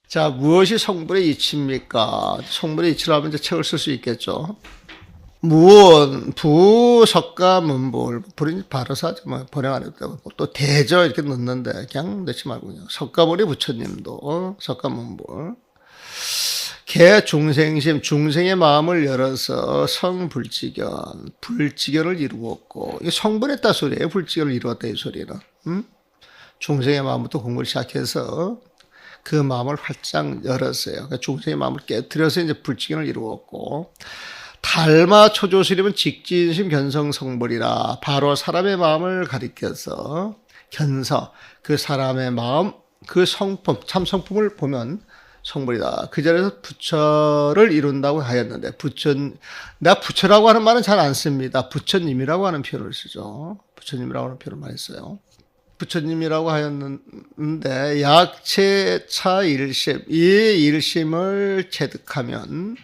자, 무엇이 성분의 이치입니까? 성분의 이치를 하면 이제 책을 쓸 수 있겠죠. 무온, 부, 석가, 문불. 불은 바로서 하지 뭐, 번역 안 해도 되고. 또 대저 이렇게 넣는데, 그냥 넣지 말고, 그냥. 석가모니 부처님도, 석가, 문불. 개 중생심, 중생의 마음을 열어서 성불지견, 불지견을 이루었고, 이 성분에 따 소리예요. 불지견을 이루었다, 이 소리는. 중생의 마음부터 공부를 시작해서 그 마음을 활짝 열었어요. 그러니까 중생의 마음을 깨뜨려서 이제 불지견을 이루었고, 달마 초조스님은 직진심 견성성불이라 바로 사람의 마음을 가리켜서 견서, 그 사람의 마음, 그 성품, 참 성품을 보면 성불이다. 그 자리에서 부처를 이룬다고 하였는데, 내가 부처라고 하는 말은 잘 안 씁니다. 부처님이라고 하는 표현을 쓰죠. 부처님이라고 하는 표현을 많이 써요. 부처님이라고 하였는데, 약체차 일심, 이 일심을 체득하면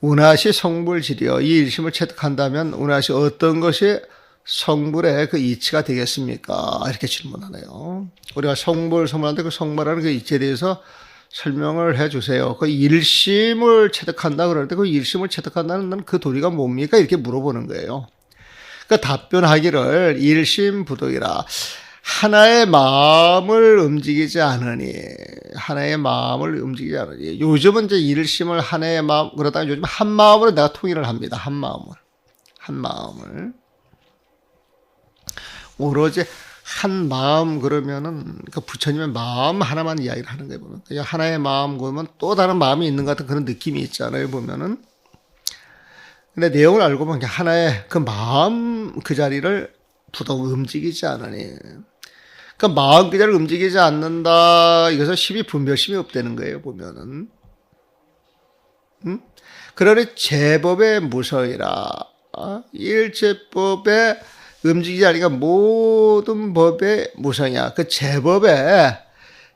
운하시 성불지려, 이 일심을 체득한다면 운하시 어떤 것이 성불의 그 이치가 되겠습니까? 이렇게 질문하네요. 우리가 성불하는데 그 성불하는 그 이치에 대해서 설명을 해 주세요. 그 일심을 체득한다 그럴 때 그 일심을 체득한다는 그 도리가 뭡니까? 이렇게 물어보는 거예요. 그러니까 답변하기를 일심부득이라, 하나의 마음을 움직이지 않으니, 요즘은 이제 일심을 하나의 마음, 그러다가 요즘 한 마음으로 내가 통일을 합니다. 한 마음을. 오로지 한 마음 그러면은, 그 부처님의 마음 하나만 이야기를 하는 거예요, 보면. 그냥 하나의 마음 그러면 또 다른 마음이 있는 것 같은 그런 느낌이 있잖아요, 보면은. 근데 내용을 알고 보면 하나의 그 마음 그 자리를 부득 움직이지 않으니. 그러니까 마음 그 자리를 움직이지 않는다. 이것은 심히 분별심이 없다는 거예요, 보면은. 그러니 제법의 무서이라. 일제법에 움직이지 않으니까 모든 법의 무성이야. 그 제법에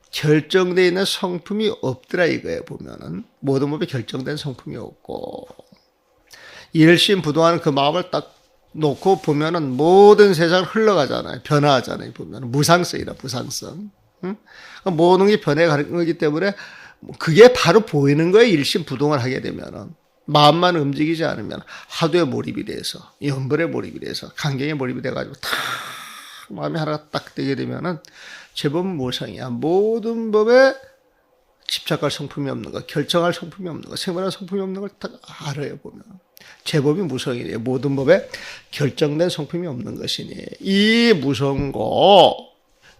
결정되어 있는 성품이 없더라 이거예요, 보면은. 모든 법에 결정된 성품이 없고. 일심부동하는 그 마음을 딱 놓고 보면은 모든 세상을 흘러가잖아요. 변화하잖아요. 보면은 무상성이라, 무상성. 모든 게 변해가는 거기 때문에 그게 바로 보이는 거예요. 일심부동을 하게 되면은. 마음만 움직이지 않으면 하도에 몰입이 돼서, 연벌에 몰입이 돼서, 강경에 몰입이 돼가지고 탁 마음이 하나가 딱 되게 되면은 제법 무상이야. 모든 법에 집착할 성품이 없는 거, 결정할 성품이 없는 거, 생활할 성품이 없는 걸 딱 알아요, 보면. 제법이 무성이래요. 모든 법에 결정된 성품이 없는 것이니, 이 무성고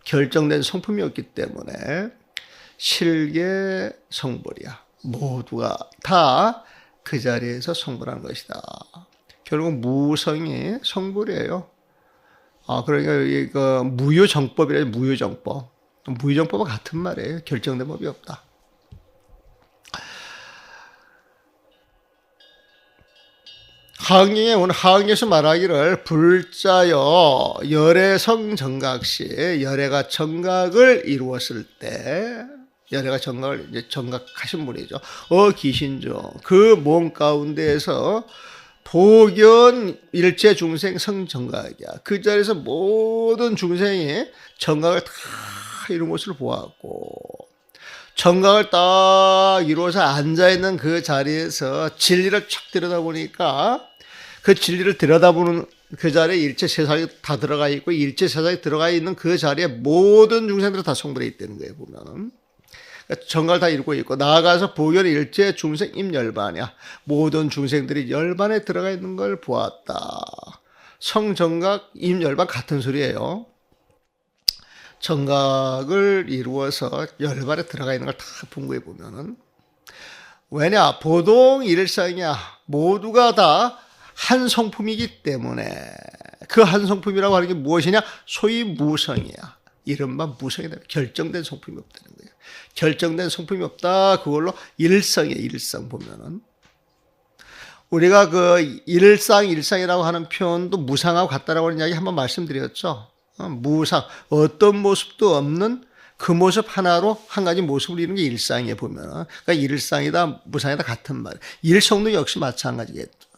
결정된 성품이 없기 때문에 실계 성불이야. 모두가 다 그 자리에서 성불하는 것이다. 결국 무성이 성불이에요. 그러니까 이거 무효정법이래요. 무효정법. 무효정법과 같은 말이에요. 결정된 법이 없다. 하강경에 오늘 하강경에서 말하기를 불자여 열애성 정각시, 열애가 정각을 이루었을 때, 열애가 정각을 이제 정각하신 분이죠. 기신조, 그 몸 가운데에서 보견 일체 중생 성정각이야. 그 자리에서 모든 중생이 정각을 다 이룬 것을 보았고, 정각을 딱 이루어서 앉아있는 그 자리에서 진리를 쫙 들여다보니까 그 진리를 들여다보는 그 자리에 일체 세상이 다 들어가 있고, 일체 세상이 들어가 있는 그 자리에 모든 중생들이 다 성불해 있다는 거예요, 보면은. 정각을 다 이루고 있고, 나아가서 보견 일체 중생 임열반이야. 모든 중생들이 열반에 들어가 있는 걸 보았다. 성정각 임열반 같은 소리예요. 정각을 이루어서 열반에 들어가 있는 걸 다 본 거에 보면은. 왜냐? 보동 일상이야. 모두가 다 한 성품이기 때문에. 그 한 성품이라고 하는 게 무엇이냐? 소위 무성이야. 이른바 무성이다. 결정된 성품이 없다는 거예요. 결정된 성품이 없다. 그걸로 일성이에요. 일성 보면은. 우리가 그 일상이라고 하는 표현도 무상하고 같다라고 하는 이야기 한번 말씀드렸죠. 무상, 어떤 모습도 없는 그 모습 하나로 한 가지 모습을 이루는 게 일상이에요, 보면. 그러니까 일상이다, 무상이다 같은 말. 일성도 역시 마찬가지겠죠.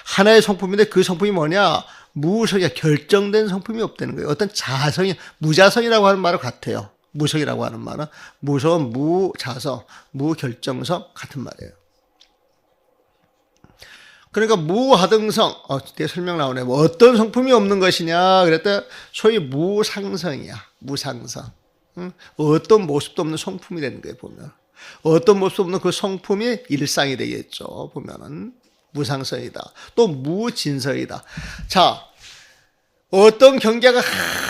하나의 성품인데 그 성품이 뭐냐? 무성이 결정된 성품이 없다는 거예요. 어떤 자성이, 무자성이라고 하는 말은 같아요. 무성이라고 하는 말은 무성, 무자성, 무결정성 같은 말이에요. 그러니까 무하등성, 뒤에 설명 나오네. 뭐 어떤 성품이 없는 것이냐? 그랬더니 소위 무상성이야. 무상성. 어떤 모습도 없는 성품이 되는 거예요, 보면. 어떤 모습도 없는 그 성품이 일상이 되겠죠, 보면은. 무상성이다. 또 무진성이다. 자, 어떤 경계가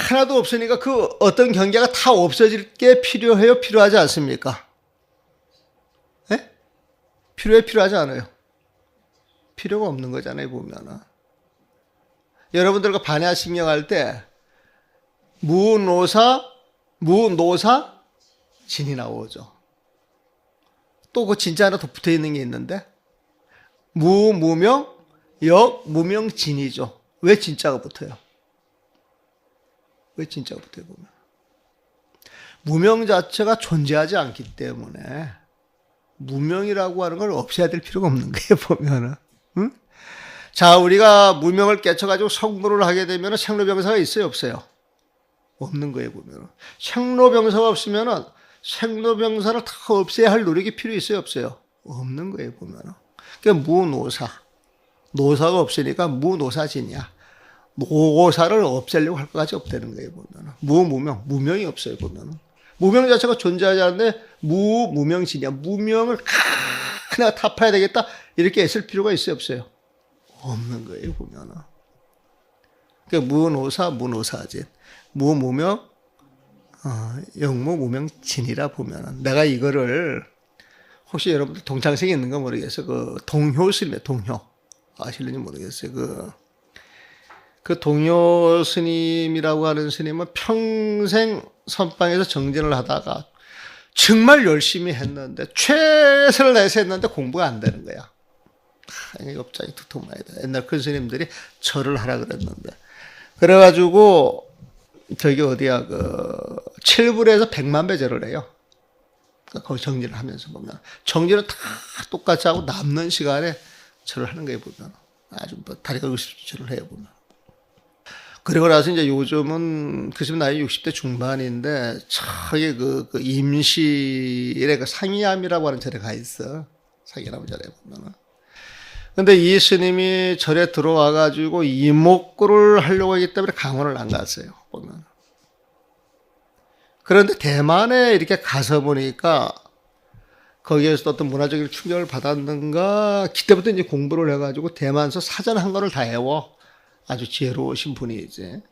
하나도 없으니까 그 어떤 경계가 다 없어질 게 필요해요? 필요하지 않습니까? 네? 필요하지 않아요. 필요가 없는 거잖아요, 보면은. 여러분들과 반야신경 할 때, 무노사, 진이 나오죠. 또 그 진짜 하나 더 붙어 있는 게 있는데, 무명, 무명, 진이죠. 왜 진짜가 붙어요? 왜 진짜가 붙어요, 보면? 무명 자체가 존재하지 않기 때문에, 무명이라고 하는 걸 없애야 될 필요가 없는 거예요, 보면은. 응? 자, 우리가 무명을 깨쳐가지고 성불을 하게 되면 생로병사가 있어요, 없어요? 없는 거예요, 보면. 생로병사가 없으면은 생로병사를 다 없애야 할 노력이 필요 있어요, 없어요? 없는 거예요, 보면. 그러니까 무노사. 노사가 없으니까 무노사진이야. 노사를 없애려고 할 것까지 없다는 거예요, 보면. 무무명. 무명이 없어요, 보면. 무명 자체가 존재하지 않는데 무명진이야. 무명을 내가 타파해야 되겠다. 이렇게 애쓸 필요가 있어요, 없어요? 없는 거예요, 보면은. 그러니까 무노사, 무노사진. 무무명, 영무무명진이라 보면은. 내가 이거를, 혹시 여러분들 동창생이 있는 거 모르겠어요. 그 동효 스님이에요, 동효. 아실는지 모르겠어요. 그 동효 스님이라고 하는 스님은 평생 선방에서 정진을 하다가 정말 열심히 했는데, 최선을 다해서 했는데 공부가 안 되는 거야. 업장이 두툼하다. 옛날 큰 스님들이 절을 하라 그랬는데. 그래가지고, 저기 어디야, 칠불에서 100만 배 절을 해요. 거기 정진을 하면서 보면. 정진은 다 똑같이 하고 남는 시간에 절을 하는 거예요, 보면. 아주 뭐 다리가 으십시 절을 해요, 보면. 그리고 나서 이제 요즘은 그 집 나이 60대 중반인데, 저기 임실에 상이암이라고 하는 절에 가 있어. 상이암 절에 보면은. 근데 이 스님이 절에 들어와가지고 이목구를 하려고 하기 때문에 강원을 안 갔어요, 보면. 그런데 대만에 이렇게 가서 보니까 거기에서 어떤 문화적인 충격을 받았는가, 그때부터 이제 공부를 해가지고 대만서 사전 한 권을 다 외워. 아주 지혜로우신 분이지.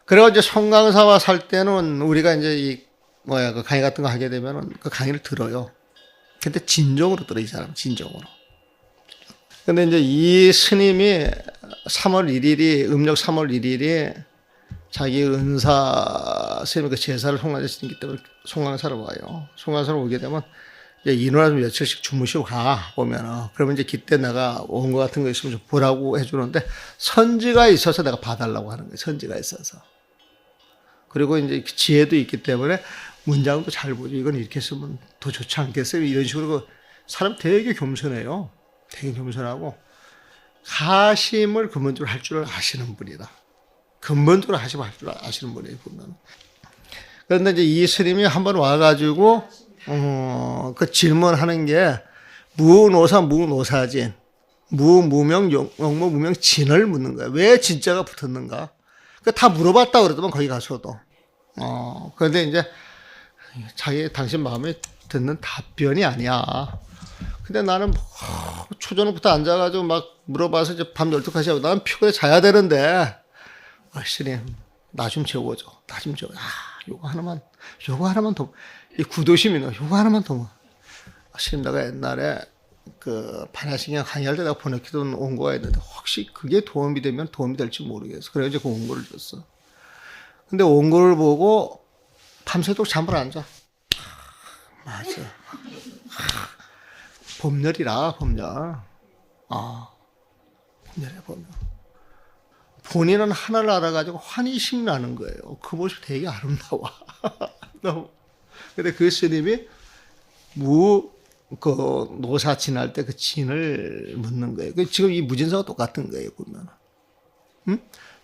그리고 이제 송강사와 살 때는 우리가 이제 그 강의 같은 거 하게 되면은 그 강의를 들어요. 근데 진정으로 들어, 이 사람, 진정으로. 근데 이제 이 스님이 3월 1일이, 음력 3월 1일이 자기 은사 스님의 그 제사를 송강사시키기 때문에 송강사로 와요. 송강사로 오게 되면 이제 인원을 좀 며칠씩 주무시고 가, 보면은. 그러면 이제 그때 내가 원고 같은 거 있으면 좀 보라고 해주는데, 선지가 있어서 내가 봐달라고 하는 거예요. 선지가 있어서. 그리고 이제 지혜도 있기 때문에 문장도 잘 보죠. 이건 이렇게 쓰면 더 좋지 않겠어요? 이런 식으로. 사람 되게 겸손해요. 되게 겸손하고, 가심을 근본적으로 할 줄 아시는 분이다. 근본적으로 하시면 할 줄 아시는 분이에요, 보면. 그런데 이제 이 스님이 한번 와가지고, 그 질문하는 게, 무노사, 무노사진, 무무명, 영무무명 진을 묻는 거야. 왜 진짜가 붙었는가? 다 물어봤다 그러더만, 거기 가서도. 그런데 이제, 당신 마음에 듣는 답변이 아니야. 근데 나는 초저녁부터 앉아가지고 막 물어봐서 이제 밤 12시까지 하고, 나는 피곤해 자야 되는데, 스님, 나 좀 재워줘. 나 좀 재워줘. 요거 하나만 더, 이 구도심이네. 요거 하나만 더. 스님, 내가 옛날에 반야신경 강의할 때 내가 보내기던 원고가 있는데, 혹시 그게 도움이 되면 도움이 될지 모르겠어. 그래서 이제 그 원고를 줬어. 근데 원고를 보고 밤새도록 잠을 안 자. 맞아. 법렬이라, 법렬. 법렬이야, 법렬. 본인은 하나를 알아가지고 환희심 나는 거예요. 그 모습이 되게 아름다워. 근데 그 스님이 그 노사 지날 때 그 진을 묻는 거예요. 지금 이 무진서가 똑같은 거예요, 보면.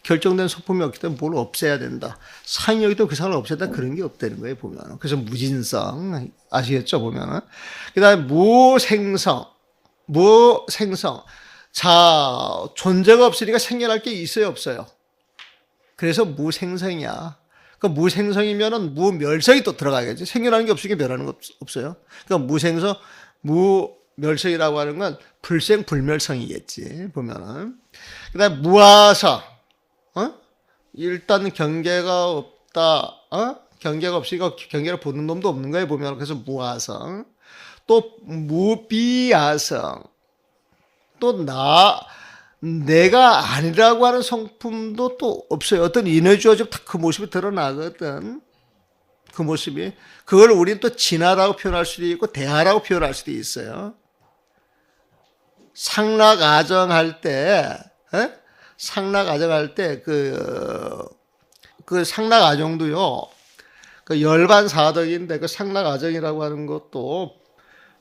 결정된 소품이 없기 때문에 뭘 없애야 된다. 상여기도 그 상을 없애다 그런 게 없다는 거예요, 보면. 그래서 무진성, 아시겠죠, 보면은. 그 다음에 무생성. 자, 존재가 없으니까 생겨날 게 있어요, 없어요? 그래서 무생성이야. 그 무생성이면은 무멸성이 또 들어가야겠지. 생겨나는 게 없으니까 멸하는 거 없어요. 그러니까 무생성, 무멸성이라고 하는 건 불생불멸성이겠지, 보면은. 그 다음에 무아성. 일단 경계가 없다. 경계가 없으니까 경계를 보는 놈도 없는 거예요, 보면. 그래서 무아성. 또 무비아성. 또 내가 아니라고 하는 성품도 또 없어요. 어떤 인해주어지면 다 그 모습이 드러나거든. 그 모습이. 그걸 우리는 또 진화라고 표현할 수도 있고 대하라고 표현할 수도 있어요. 상락아정할 때, 그 상락아정도요, 그 열반사덕인데 그 상락아정이라고 하는 것도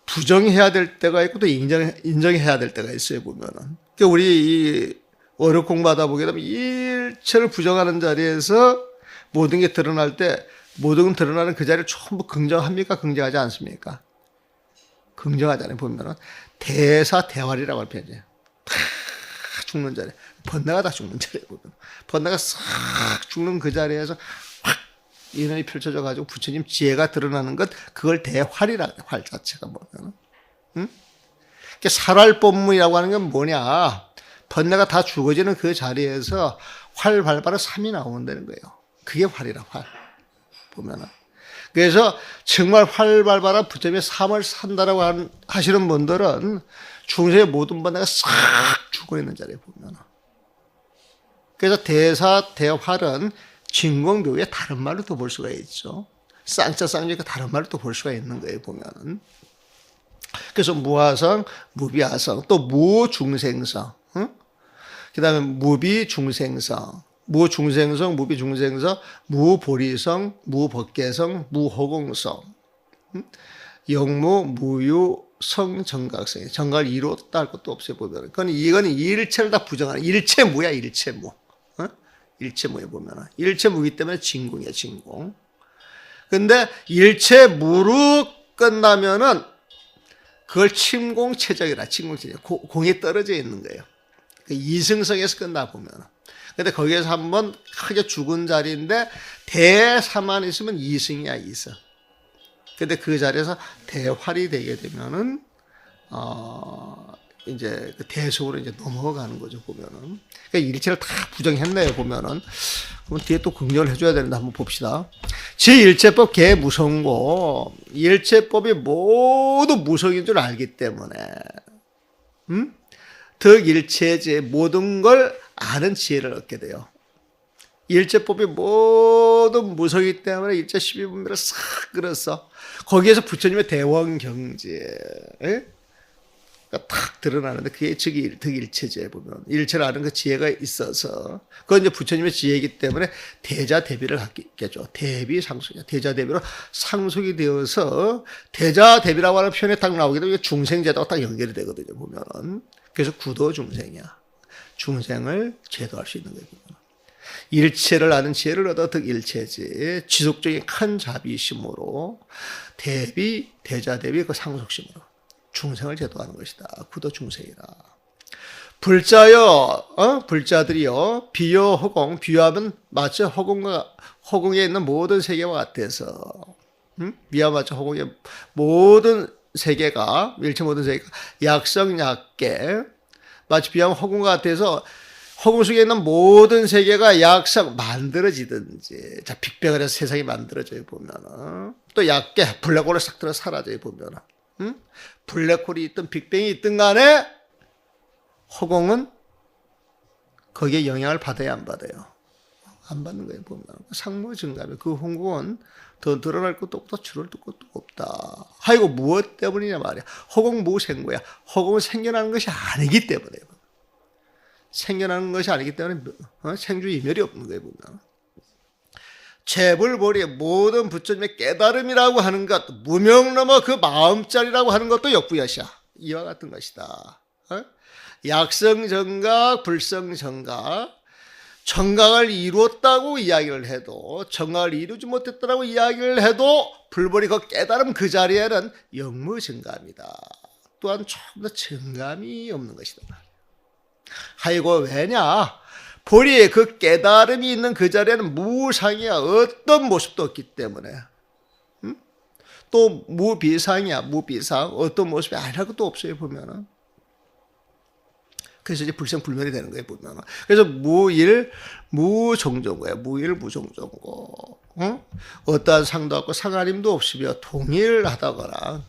부정해야 될 때가 있고 또 인정해야 될 때가 있어요, 보면은. 그러니까 우리 이 어렵 공부하다 보게 되면 일체를 부정하는 자리에서 모든 게 드러날 때 모든 건 드러나는 그 자리를 전부 긍정합니까? 긍정하지 않습니까? 긍정하잖아요, 보면은. 대사대활이라고 하는 표현이에요. 다 죽는 자리. 번뇌가 다 죽는 자리에 보면. 번뇌가 싹 죽는 그 자리에서 확 인연이 펼쳐져 가지고 부처님 지혜가 드러나는 것, 그걸 대활이라 해요, 활 자체가 보면. 응? 살활법문이라고 하는 건 뭐냐? 번뇌가 다 죽어지는 그 자리에서 활 발발은 삼이 나온다는 거예요. 그게 활이라, 활. 보면은. 그래서 정말 활 발발한 부처님의 삶을 산다라고 하시는 분들은 중세의 모든 번뇌가 싹 죽어 있는 자리에 보면은. 그래서 대사, 대활은 진공묘의 다른 말로 또 볼 수가 있죠. 쌍자쌍자니까 다른 말로 또 볼 수가 있는 거예요, 보면은. 그래서 무아성, 무비아성, 또 무중생성, 그 다음에 무비중생성, 무중생성, 무비중생성, 무보리성, 무법계성, 무허공성, 영무, 무유, 성정각성. 정각을 이루었다 할 것도 없어요, 보면. 이건 일체를 다 부정하는, 일체무야, 일체무. 일체무에 보면. 일체무기 때문에 진공이야, 진공. 근데 일체무로 끝나면은 그걸 침공체적이라, 침공체적. 공이 떨어져 있는 거예요. 그 이승성에서 끝나 보면. 근데 거기에서 한번 크게 죽은 자리인데 대사만 있으면 이승이야, 이승. 근데 그 자리에서 대활이 되게 되면은, 이제 그 대속으로 이제 넘어가는 거죠, 보면은. 그러니까 일체를 다 부정했네요, 보면은. 그럼 뒤에 또 긍정을 해줘야 되는데 한번 봅시다. 제1체법 개무성고, 일체법이 모두 무성인 줄 알기 때문에, 득일체제, 모든 걸 아는 지혜를 얻게 돼요. 일체법이 모두 무성이기 때문에 일체 12분별을 싹 끌었어. 거기에서 부처님의 대원경지에, 탁 드러나는데 그게 득일체제에 보면 일체를 아는 그 지혜가 있어서 그건 이제 부처님의 지혜이기 때문에 대자대비를 갖겠죠. 대비상속이야. 대자대비로 상속이 되어서 대자대비라고 하는 표현이 딱 나오게 되면 중생제도가 딱 연결이 되거든요, 보면은. 그래서 구도중생이야. 중생을 제도할 수 있는 거예요, 보면. 일체를 아는 지혜를 얻어 득일체제, 지속적인 큰 자비심으로 대자대비 그 상속심으로 중생을 제도하는 것이다. 구도 중생이라. 불자여, 불자들이요, 비여 허공, 비유하면 마치 허공에 있는 모든 세계와 같아서, 비와 마치 허공의 모든 세계가, 일체 모든 세계가 약성약계, 마치 비하면 허공과 같아서 허공 속에 있는 모든 세계가 약성, 만들어지든지, 자, 빅뱅을 해서 세상이 만들어져요, 보면은. 또 약계, 블랙홀을 싹 들어 사라져요, 보면은. 블랙홀이 있든 빅뱅이 있든 간에 허공은 거기에 영향을 받아야 안 받아요? 안 받는 거예요, 보면. 상무증감에 그 허공은 더 드러날 것도 없다, 줄을 것도 없다. 하이고 무엇 때문이냐 말이야. 허공 무생고야. 허공은 생겨나는 것이 아니기 때문에. 생겨나는 것이 아니기 때문에 생주 이멸이 없는 거예요, 보면. 재불보리 모든 부처님의 깨달음이라고 하는 것, 무명 넘어 그 마음자리라고 하는 것도 역부여시야. 이와 같은 것이다. 약성정각, 불성정각, 정각을 이루었다고 이야기를 해도, 정각을 이루지 못했다고 이야기를 해도 불보리 그 깨달음 그 자리에는 영무정감이다. 또한 조금 더 정감이 없는 것이다. 아이고 왜냐? 보리의 그 깨달음이 있는 그 자리에는 무상이야. 어떤 모습도 없기 때문에. 또 무비상이야. 무비상. 어떤 모습이 아니랄 것도 없어요 보면은. 그래서 이제 불생불멸이 되는 거예요 보면은. 그래서 무일 무종종고야. 무일 무종종고. 어떠한 상도 없고 상하림도 없으며 동일하다거나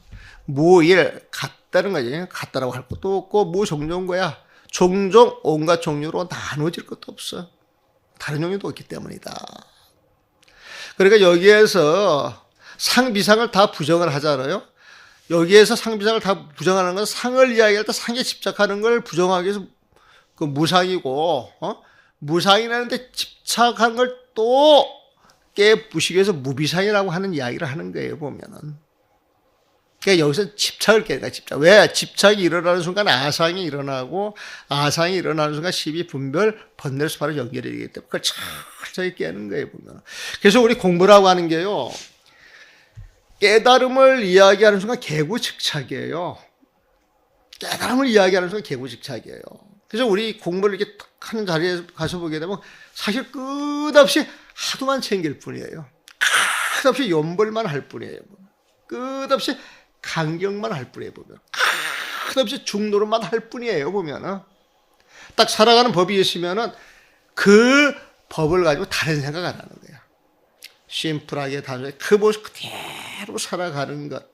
무일 같다는 거지. 같다라고 할 것도 없고 무종종고야. 종종 온갖 종류로 나눠질 것도 없어. 다른 종류도 없기 때문이다. 그러니까 여기에서 상비상을 다 부정을 하잖아요. 여기에서 상비상을 다 부정하는 건 상을 이야기할 때 상에 집착하는 걸 부정하기 위해서 그 무상이고, 무상이라는 데 집착한 걸 또 깨부시기 위해서 무비상이라고 하는 이야기를 하는 거예요, 보면은. 그러니까 여기서 집착을 깨니까 집착. 왜? 집착이 일어나는 순간 아상이 일어나고, 아상이 일어나는 순간 시비, 분별, 번뇌에서 바로 연결이 되기 때문에 그걸 철저히 깨는 거예요, 보면. 그래서 우리 공부라고 하는 게요, 깨달음을 이야기하는 순간 개구측착이에요. 깨달음을 이야기하는 순간 개구측착이에요. 그래서 우리 공부를 이렇게 하는 자리에 가서 보게 되면 사실 끝없이 하도만 챙길 뿐이에요. 끝없이 연벌만 할 뿐이에요. 끝없이 강경만 할 뿐이에요, 보면. 끝없이 중노릇만 할 뿐이에요, 보면은. 딱 살아가는 법이 있으면은 그 법을 가지고 다른 생각 안 하는 거야. 심플하게 단순하게 그 모습 그대로 살아가는 것.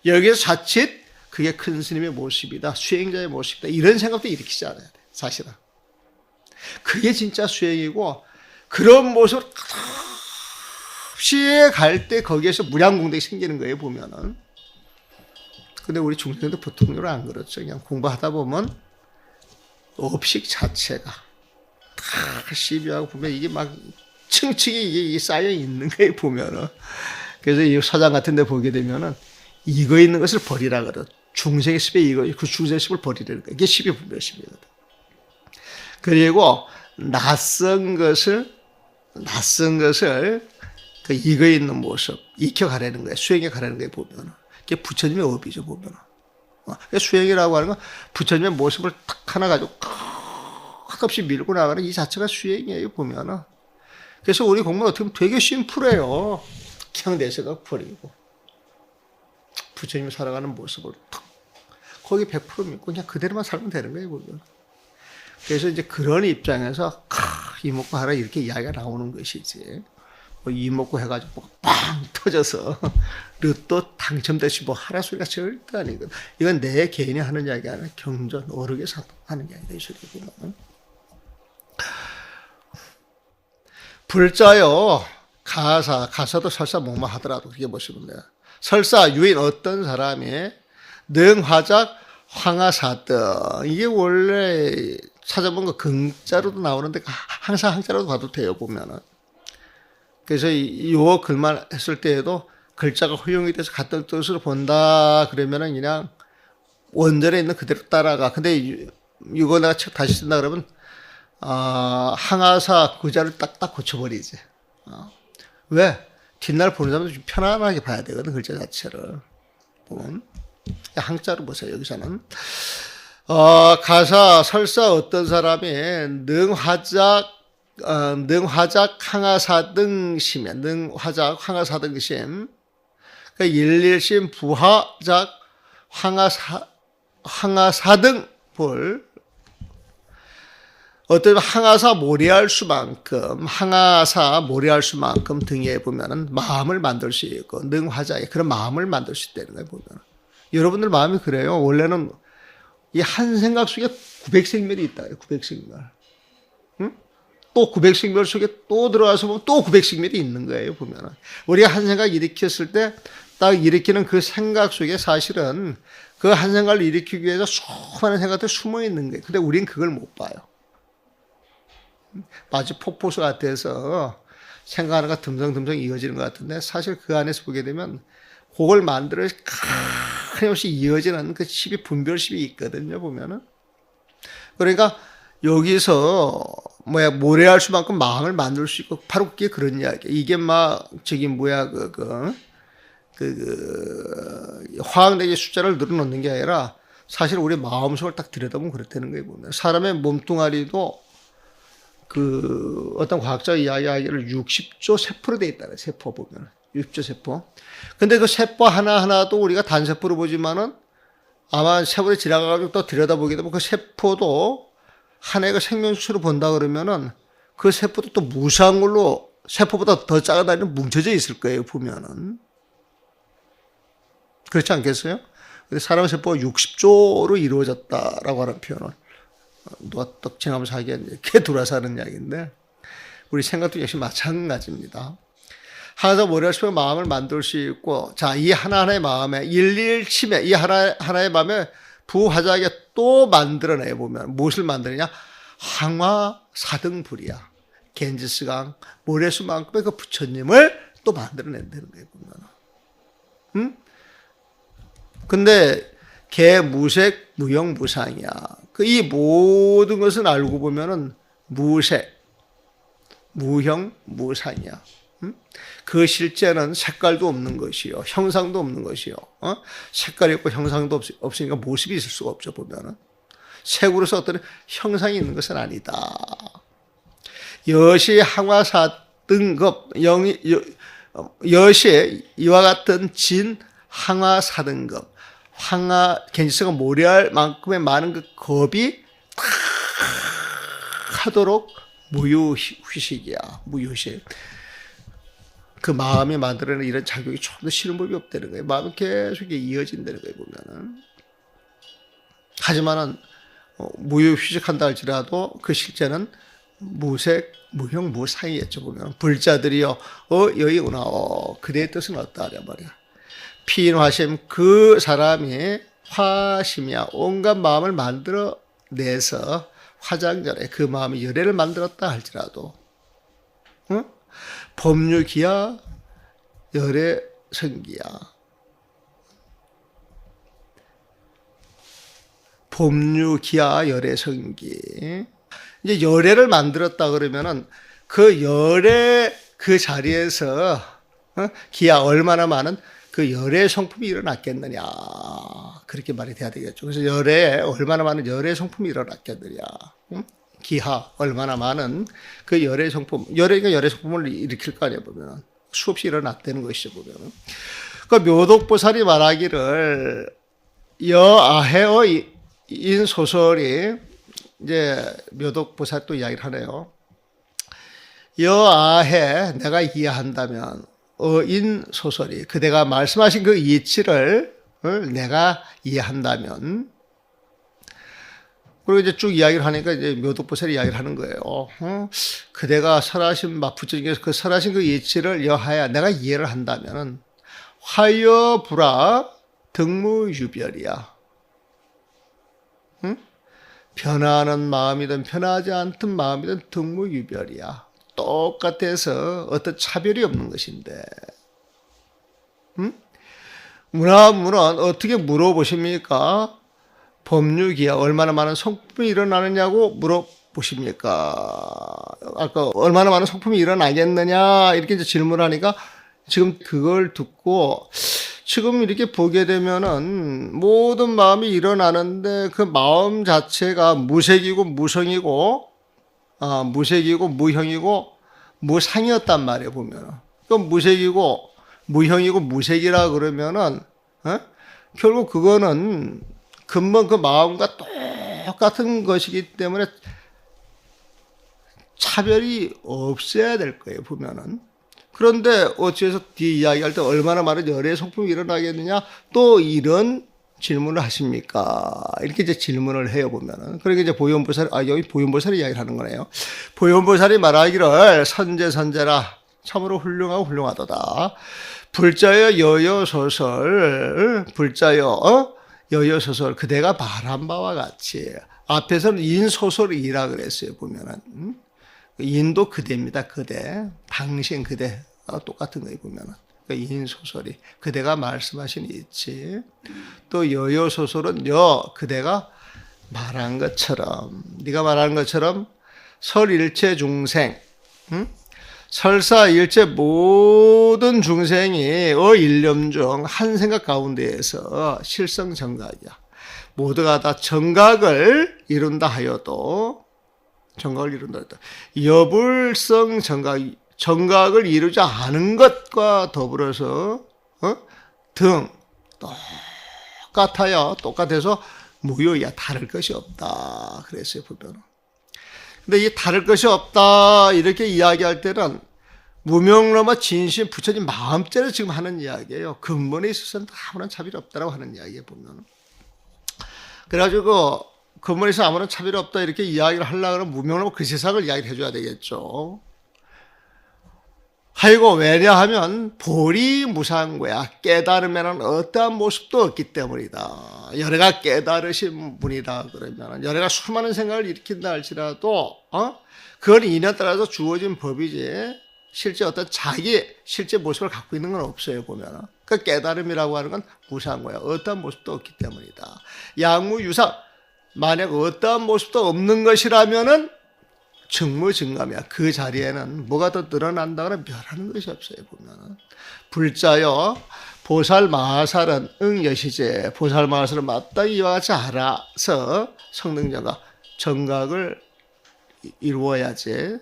여기에서 자칫 그게 큰 스님의 모습이다. 수행자의 모습이다. 이런 생각도 일으키지 않아야 돼. 사실은. 그게 진짜 수행이고 그런 모습을 끝없이 갈 때 거기에서 무량공덕이 생기는 거예요. 보면은. 근데 우리 중생도 보통적으로 안 그렇죠. 그냥 공부하다 보면 업식 자체가 다 시비하고 보면 이게 막 층층이 이게 쌓여 있는 거예요, 보면은. 그래서 이 서장 같은 데 보게 되면은 이거 있는 것을 버리라 그러. 중생의 습에 이거, 그 중생의 습을 버리라는 거예요. 이게 시비분별심이거든. 그리고 낯선 것을 그 이거 있는 모습, 익혀가라는 거예요. 수행해 가라는 거예요, 보면은. 그게 부처님의 업이죠, 보면은. 수행이라고 하는 건 부처님의 모습을 탁 하나 가지고 끝없이 밀고 나가는 이 자체가 수행이에요, 보면은. 그래서 우리 공부는 어떻게 보면 되게 심플해요. 그냥 내 생각 버리고. 부처님이 살아가는 모습을 탁, 거기 100% 믿고 그냥 그대로만 살면 되는 거예요, 보면. 그래서 이제 그런 입장에서, 이목구 하라 이렇게 이야기가 나오는 것이지. 뭐 이목구 해가지고 빵 터져서, 로또 당첨되시 뭐 하라 소리가 절대 아니거든. 이건 내 개인이 하는 이야기 아니라 경전, 어르게서 하는 이야기다, 이 소리 보면. 불자요, 가사도 설사 뭐뭐 하더라도 그게 보시면 돼요. 설사, 유인 어떤 사람이 능화작, 황하사등. 이게 원래 찾아본 거 긍자로도 나오는데 항상 항자로도 봐도 돼요, 보면은. 그래서 요 글만 했을 때에도 글자가 허용이 돼서 같은 뜻으로 본다, 그러면은 그냥 원전에 있는 그대로 따라가. 근데 이거 내가 책 다시 쓴다 그러면 항하사 그 자를 딱딱 고쳐버리지. 왜? 뒷날 보는 사람도 좀 편안하게 봐야 되거든, 글자 자체를. 보면. 항자로 보세요, 여기서는. 가사, 설사 어떤 사람이 능화작, 항하사등심이야. 능화작, 항하사등심. 그러니까 일일심, 부화작, 항하사등볼. 어떤 항하사 모래할 수만큼, 등에 보면은 마음을 만들 수 있고, 능화자에 그런 마음을 만들 수 있다는 거예요, 보면. 여러분들 마음이 그래요. 원래는 이 한 생각 속에 900생멸이 있다, 900생멸. 응? 또 900생멸 속에 또 들어와서 보면 또 900생멸이 있는 거예요, 보면은. 우리가 한 생각 일으켰을 때, 딱 일으키는 그 생각 속에 사실은 그 한 생각을 일으키기 위해서 수많은 생각들이 숨어 있는 거예요. 근데 우린 그걸 못 봐요. 마치 폭포수 같아서 생각 하나가 듬성듬성 이어지는 것 같은데 사실 그 안에서 보게 되면 그걸 만들어 끊임없이 이어지는 그 십이 분별십이 있거든요, 보면은. 그러니까 여기서 모래알 수만큼 마음을 만들 수 있고 바로 그게 그런 이야기야. 이게 막 화학내의 숫자를 늘어놓는 게 아니라 사실 우리 마음속을 딱 들여다보면 그렇다는 거예요, 보면. 사람의 몸뚱아리도 어떤 과학자 이야기를 60조 세포로 돼 있다네, 세포 보면. 60조 세포. 근데 그 세포 하나하나도 우리가 단세포로 보지만은 아마 세월이 지나가가지고 또 들여다보게 되면 그 세포도 하나의 그 생명수로 본다 그러면은 그 세포도 또 무수한 걸로 세포보다 더 작아다니는 뭉쳐져 있을 거예요, 보면은. 그렇지 않겠어요? 근데 사람 세포가 60조로 이루어졌다라고 하는 표현을 누가 떡칭하면서 하기엔 개돌아서 하는 이야기인데 우리 생각도 역시 마찬가지입니다. 하나도 모래알 수의 마음을 만들 수 있고, 자, 이 하나하나의 마음에 일일침에 이 하나의 마음에 부화자에게 또 만들어내 보면 무엇을 만드느냐? 항화사등불이야. 겐지스강 모래수만큼의 그 부처님을 또 만들어낸다는 거예요, 보면. 근데 개무색 무형무상이야. 이 모든 것을 알고 보면은 무색, 무형, 무상이야. 그 실제는 색깔도 없는 것이요, 형상도 없는 것이요. 색깔이 없고 형상도 없으니까 모습이 있을 수가 없죠, 보면은. 색으로서 어떤 형상이 있는 것은 아니다. 여시 항화사등급, 여시 이와 같은 진 항화사등급, 겐지스가 모래알만큼의 많은 그 겁이 탁 하도록 무유휴식이야, 무유휴식. 그 마음이 만들어내는 이런 작용이 좀 더 싫은 법이 없다는 거예요. 마음이 계속 이어진다는 거예요, 보면은. 하지만은, 무유휴식한다 할지라도 그 실제는 무색, 무형, 무상이었죠, 보면. 불자들이요, 여기구나, 그대의 뜻은 어떠 하랴 말이야. 피인화심, 그 사람이 화심이야. 온갖 마음을 만들어내서 화장전에 그 마음이 열애를 만들었다 할지라도, 법류기야 열애성기야. 법류기야 열애성기. 이제 열애를 만들었다 그러면은 그 열애 그 자리에서 기야 얼마나 많은 그 열애 성품이 일어났겠느냐, 그렇게 말이 돼야 되겠죠. 그래서 열애 얼마나 많은 열애 성품이 일어났겠느냐. 기하 얼마나 많은 그 열애 성품, 열애가 열애 성품을 일으킬 거 아니에요, 보면. 수없이 일어났다는 것이죠, 보면. 그 묘독보살이 말하기를 여아해의 인 소설이 이제 묘독보살 또 이야기를 하네요. 여아해 내가 이해한다면 인 소설이 그대가 말씀하신 그 이치를 내가 이해한다면, 그리고 이제 쭉 이야기를 하니까 이제 묘독보살이 이야기를 하는 거예요. 그대가 설하신 부처님께서 그 설하신 그 이치를 여하야 내가 이해를 한다면은 화여불화 등무유별이야. 변하는 마음이든 변하지 않던 마음이든 등무유별이야. 똑같아서 어떤 차별이 없는 것인데, 문화문은 어떻게 물어보십니까? 법류기야 얼마나 많은 성품이 일어나느냐고 물어보십니까? 아까 얼마나 많은 성품이 일어나겠느냐 이렇게 이제 질문을 하니까 지금 그걸 듣고 지금 이렇게 보게 되면은 모든 마음이 일어나는데 그 마음 자체가 무색이고 무성이고 무색이고 무형이고 무상이었단 말이에요, 보면은. 그럼 무색이고 무형이고 무색이라 그러면은 결국 그거는 근본 그 마음과 똑같은 것이기 때문에 차별이 없어야 될 거예요, 보면은. 그런데 어찌해서 뒤 이야기할 때 얼마나 많은 열애의 성품이 일어나겠느냐, 또 이런 질문을 하십니까? 이렇게 이제 질문을 해요, 보면은. 그러니까 이제 보현보살, 여기 보현보살이 이야기를 하는 거네요. 보현보살이 말하기를 선제라, 참으로 훌륭하고 훌륭하도다. 불자여 여여소설, 불자여 여여소설, 그대가 말한 바와 같이. 앞에서는 인소설이라 그랬어요, 보면은. 인도 그대입니다. 그대. 당신 그대. 똑같은 거예요, 보면은. 인 소설이. 그대가 말씀하신 있지. 또 여여 소설은 그대가 말한 것처럼, 네가 말하는 것처럼 설일체 중생, 응? 설사일체 모든 중생이 일념 중 한 생각 가운데에서 실성정각이야. 모두가 다 정각을 이룬다 하여도 여불성 정각을 이루지 않은 것과 더불어서 똑같아서 무효야. 다를 것이 없다. 그랬어요, 보면. 근데 이 다를 것이 없다 이렇게 이야기할 때는 무명로마 진심 부처님 마음대로 지금 하는 이야기예요. 근본에 있어서는 아무런 차별이 없다라고 하는 이야기에 보면. 그래가지고 근본에서 아무런 차별이 없다 이렇게 이야기를 하려고 하면 무명로마 그 세상을 이야기를 해줘야 되겠죠. 하이고 왜냐하면 볼이 무사한 거야. 깨달으면 어떠한 모습도 없기 때문이다. 열애가 깨달으신 분이다 그러면 열애가 수많은 생각을 일으킨다 할지라도 그건 인연에 따라서 주어진 법이지 실제 어떤 자기 실제 모습을 갖고 있는 건 없어요 보면. 그 깨달음이라고 하는 건 무사한 거야. 어떠한 모습도 없기 때문이다. 양무유상. 만약 어떠한 모습도 없는 것이라면은 증무증감이야. 그 자리에는 뭐가 더 늘어난다거나 멸하는 것이 없어요 보면은. 불자여 보살마살은 응여시제. 보살마살은 마땅히 이와 같이 알아서 성등정각 정각을 이루어야지.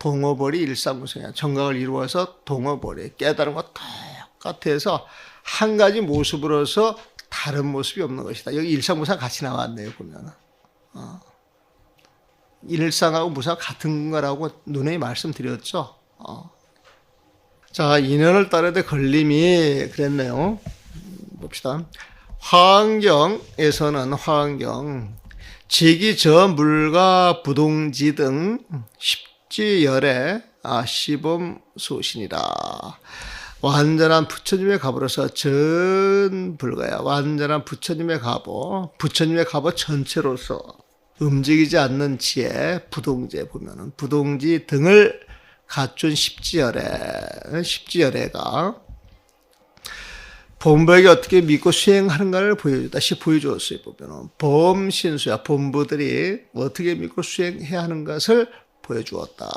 동어벌이 일상무성이야. 정각을 이루어서 동어벌이 깨달음과 똑같아서 한 가지 모습으로서 다른 모습이 없는 것이다. 여기 일상무상 같이 나왔네요 보면은. 일상하고 무상 같은 거라고 누누이 말씀드렸죠. 자, 인연을 따르되 걸림이 그랬네요. 봅시다. 화엄경에서는 지기 저 물과 부동지 등 십지열의 시범소신이라. 완전한 부처님의 갑으로서 전불가야. 완전한 부처님의 갑오 전체로서 움직이지 않는 지혜, 부동지에 보면은 부동지 등을 갖춘 십지열애가 본부에게 어떻게 믿고 수행하는가를 보여주었어요. 보면은 범신수야. 본부들이 어떻게 믿고 수행해야 하는 것을 보여주었다.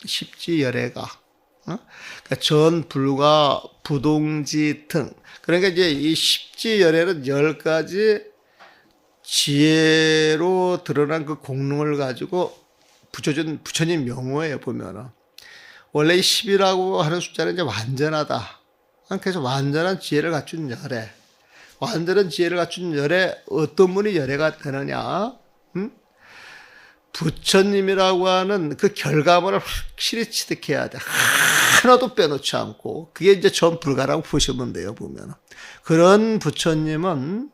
십지열애가. 그러니까 전불과 부동지 등. 그러니까 이제 이 십지열애는 10가지 지혜로 드러난 그 공능을 가지고 붙여준 부처님 명호예요, 보면은. 원래 이 10이라고 하는 숫자는 이제 완전하다. 그래서 완전한 지혜를 갖춘 열애. 완전한 지혜를 갖춘 열애, 어떤 분이 열애가 되느냐? 부처님이라고 하는 그 결과물을 확실히 취득해야 돼. 하나도 빼놓지 않고. 그게 이제 전불가라고 보시면 돼요, 보면은. 그런 부처님은,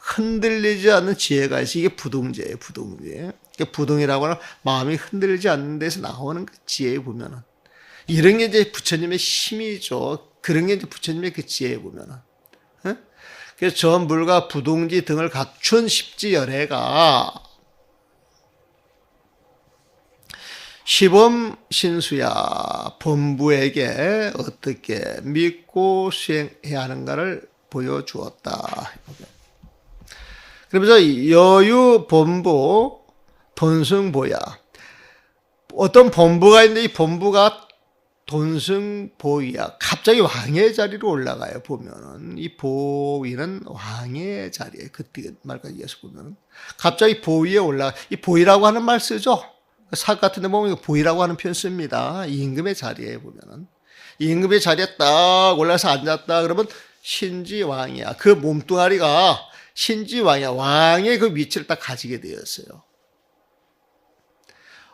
흔들리지 않는 지혜가 있어. 이게 부동지예요, 부동지. 부동이라고 하는 마음이 흔들리지 않는 데서 나오는 그 지혜에 보면은. 이런 게 이제 부처님의 힘이죠. 그런 게 이제 부처님의 그 지혜에 보면은. 그래서 전불과 부동지 등을 갖춘 십지열애가 시범신수야. 본부에게 어떻게 믿고 수행해야 하는가를 보여주었다. 그러면서 여유 본부 돈승보야. 어떤 본부가 있는데 이 본부가 돈승보위야. 갑자기 왕의 자리로 올라가요. 보면은 이 보위는 왕의 자리에 그 말까지 이어서 보면은 갑자기 보위에 올라가. 이 보위라고 하는 말 쓰죠. 사 같은데 보면 보위라고 하는 표현 씁니다. 임금의 자리에 보면은 임금의 자리에 딱 올라서 앉았다 그러면 신지왕이야. 그 몸뚱아리가 신지왕이야. 왕의 그 위치를 딱 가지게 되었어요.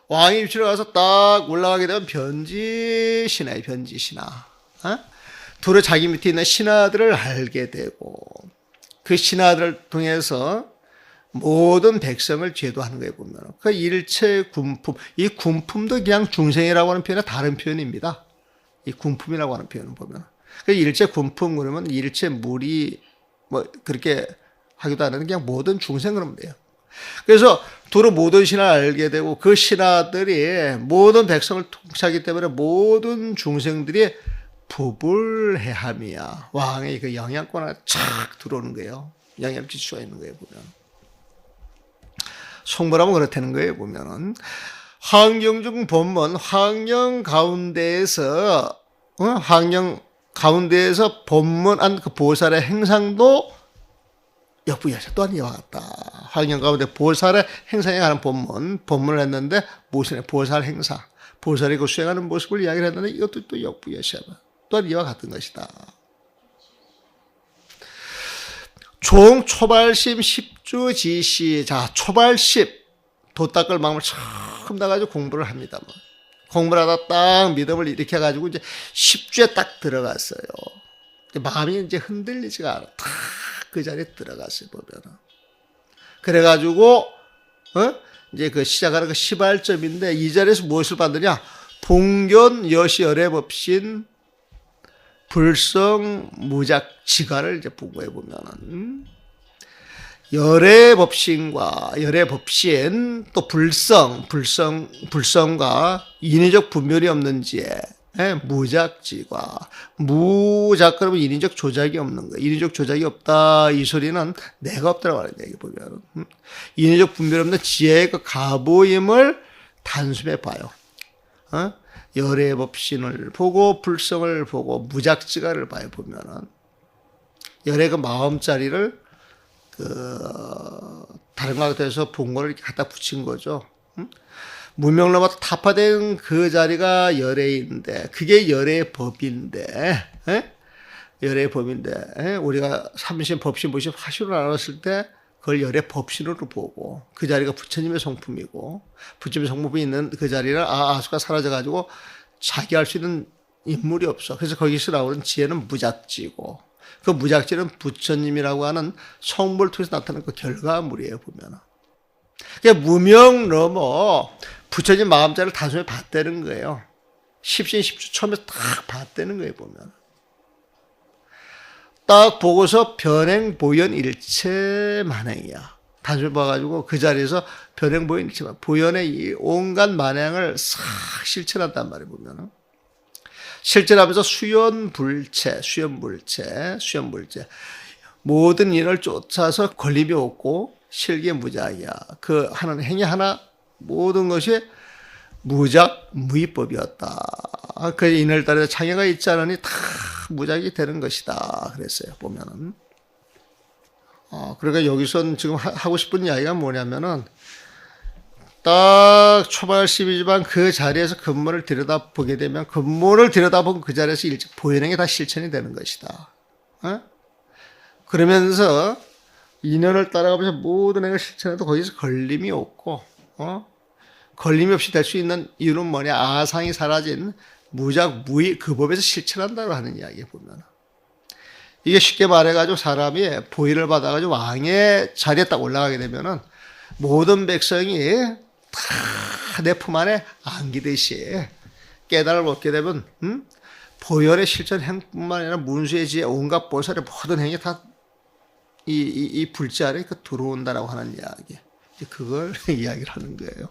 왕의 위치로 가서 딱 올라가게 되면 변지신하예요. 변지신하. 두루 자기 밑에 있는 신하들을 알게 되고 그 신하들을 통해서 모든 백성을 제도하는 거예요. 보면 그 일체 군품. 이 군품도 그냥 중생이라고 하는 표현은 다른 표현입니다. 이 군품이라고 하는 표현은 보면 그 일체 군품 그러면 일체 무리 뭐 그렇게 하기도 하는데 그냥 모든 중생 그러면 돼요. 그래서 두루 모든 신화를 알게 되고 그 신하들이 모든 백성을 통치하기 때문에 모든 중생들이 부불해 함이야. 왕의 그 영향권에 착 들어오는 거예요. 영향 지수가 있는 거예요, 보면. 송보라면 그렇다는 거예요, 보면은. 환경중 본문, 환경 가운데에서 본문한 그 보살의 행상도 역부여서 또한 이와 같다. 환경 가운데 보살의 행상에 관한 본문을 했는데 무슨 보살 행사, 보살이 그 수행하는 모습을 이야기를 했는데 이것도 또 역부여서 또한 이와 같은 것이다. 종 초발심 10주 지시. 자, 초발심 도닦을 마음을 처음 나가지고 공부를 합니다. 공부를 하다 딱 믿음을 일으켜가지고 이제 10주에 딱 들어갔어요. 마음이 이제 흔들리지가 않아. 딱 그 자리에 들어갔어요, 보면은. 그래가지고, 이제 그 시작하는 그 시발점인데 이 자리에서 무엇을 받느냐? 봉견 여시 열애법신 불성 무작 지가를 이제 보고해 보면은 열애법신과 열애법신 또 불성과 인위적 분별이 없는지에 무작지과 무작 그러면 인위적 조작이 없는 거예요. 인위적 조작이 없다 이 소리는 내가 없다고 하는 얘기 보면 인위적 분별 없는 지혜의 그 가보임을 단숨에 봐요. 열애법신을 보고 불성을 보고 무작지가를 봐요. 보면은 열애 그 마음자리를 다른 것에 대해서 본거를 이렇게 갖다 붙인 거죠. 무명로마다 타파된 그 자리가 열애인데, 그게 열애의 법인데, 열애의 법인데, 우리가 삼신, 법신, 무신, 화신으로 나눴을 때, 그걸 열애 법신으로 보고, 그 자리가 부처님의 성품이고, 부처님의 성품이 있는 그 자리는 아수가 사라져가지고, 자기 할 수 있는 인물이 없어. 그래서 거기서 나오는 지혜는 무작지고, 그 무작지는 부처님이라고 하는 성물을 통해서 나타나는 그 결과물이에요, 보면은. 그러니까 무명 넘어 부처님 마음자를 단순히 봤다는 거예요. 십신 십주 처음에 딱 봤다는 거예요, 보면. 딱 보고서 변행 보현 일체 만행이야. 단순히 봐가지고 그 자리에서 변행 보현 일체 만행, 보현의 이 온갖 만행을 싹 실천한단 말이에요, 보면은. 실천하면서 수연불체. 모든 일을 쫓아서 걸림이 없고 실계무작이야. 그 하는 행위 하나 모든 것이 무작 무위법이었다. 그 인을 따라 창해가 있지 않으니 다 무작이 되는 것이다. 그랬어요. 보면은. 그러니까 여기선 지금 하고 싶은 이야기가 뭐냐면은 딱 초발심이지만 그 자리에서 근본을 들여다보게 되면 근본을 들여다본 그 자리에서 보현행이 다 실천이 되는 것이다. 그러면서 인연을 따라가면서 모든 행을 실천해도 거기서 걸림이 없고, 걸림이 없이 될 수 있는 이유는 뭐냐? 아상이 사라진 무작, 무의 그 법에서 실천한다고 하는 이야기에 보면. 이게 쉽게 말해가지고 사람이 보위를 받아가지고 왕의 자리에 딱 올라가게 되면은 모든 백성이 다 내 품 안에 안기듯이 깨달음을 얻게 되면, 보혈의 실천 행뿐만 아니라 문수의 지혜, 온갖 보살의 모든 행이 다 이 불자 아래 들어온다라고 하는 이야기. 그걸 이야기를 하는 거예요.